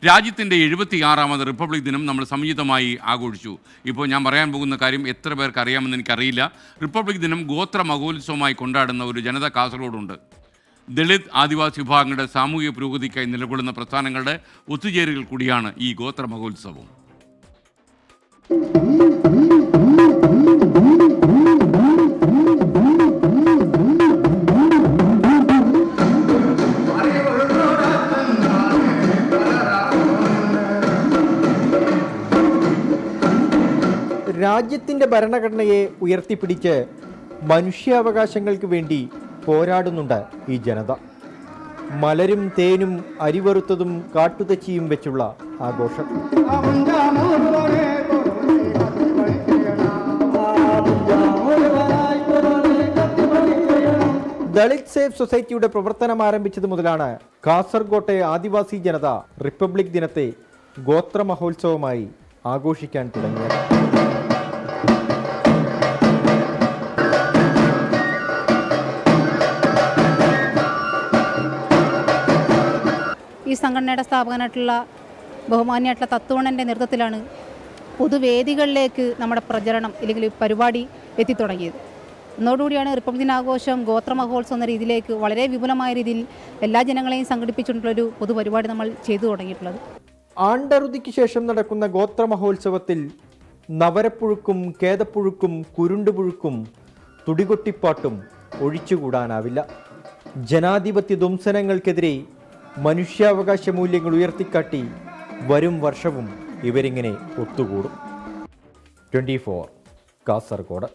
രാജ്യത്തിൻ്റെ 76ാമത് റിപ്പബ്ലിക് ദിനം നമ്മൾ സംയുക്തമായി ആഘോഷിച്ചു. ഇപ്പോൾ ഞാൻ പറയാൻ പോകുന്ന കാര്യം എത്ര പേർക്ക് അറിയാമെന്ന് എനിക്കറിയില്ല. റിപ്പബ്ലിക് ദിനം ഗോത്ര മഹോത്സവമായി കൊണ്ടാടുന്ന ഒരു ജനത കാസർഗോഡുണ്ട്. ദളിത് ആദിവാസി വിഭാഗങ്ങളുടെ സാമൂഹിക പുരോഗതിക്കായി നിലകൊള്ളുന്ന പ്രസ്ഥാനങ്ങളുടെ ഒത്തുചേരൽ കൂടിയാണ് ഈ ഗോത്ര മഹോത്സവം. രാജ്യത്തിൻ്റെ ഭരണഘടനയെ ഉയർത്തിപ്പിടിച്ച് മനുഷ്യാവകാശങ്ങൾക്ക് വേണ്ടി പോരാടുന്നുണ്ട് ഈ ജനത. മലരും തേനും അരിവറുത്തതും കാട്ടുതച്ചിയും വെച്ചുള്ള ആഘോഷം. ദളിത് സേഫ് സൊസൈറ്റിയുടെ പ്രവർത്തനം ആരംഭിച്ചത് മുതലാണ് കാസർഗോട്ടെ ആദിവാസി ജനത റിപ്പബ്ലിക് ദിനത്തെ ഗോത്ര മഹോത്സവമായി ആഘോഷിക്കാൻ തുടങ്ങിയത്. ഈ സംഘടനയുടെ സ്ഥാപകനായിട്ടുള്ള ബഹുമാന്യമായിട്ടുള്ള തത്വണ്ണൻ്റെ നേതൃത്വത്തിലാണ് പൊതുവേദികളിലേക്ക് നമ്മുടെ പ്രചരണം അല്ലെങ്കിൽ പരിപാടി എത്തിത്തുടങ്ങിയത്. ഇന്നോടുകൂടിയാണ് റിപ്പബ്ലിക് ദിനാഘോഷം ഗോത്ര മഹോത്സവം എന്ന രീതിയിലേക്ക് വളരെ വിപുലമായ രീതിയിൽ എല്ലാ ജനങ്ങളെയും സംഘടിപ്പിച്ചിട്ടുള്ളൊരു പൊതുപരിപാടി നമ്മൾ ചെയ്തു തുടങ്ങിയിട്ടുള്ളത്. ആണ്ടറുതിക്ക് ശേഷം നടക്കുന്ന ഗോത്ര മഹോത്സവത്തിൽ നവരപ്പുഴുക്കും കേദപ്പുഴുക്കും കുരുണ്ടുപുഴുക്കും തുടികൊട്ടിപ്പാട്ടും ഒഴിച്ചുകൂടാനാവില്ല. ജനാധിപത്യ ധ്വംസനങ്ങൾക്കെതിരെ മനുഷ്യാവകാശ മൂല്യങ്ങൾ ഉയർത്തിക്കാട്ടി വരും വർഷവും ഇവരിങ്ങനെ ഒത്തുകൂടും. 24 കാസർഗോഡ്.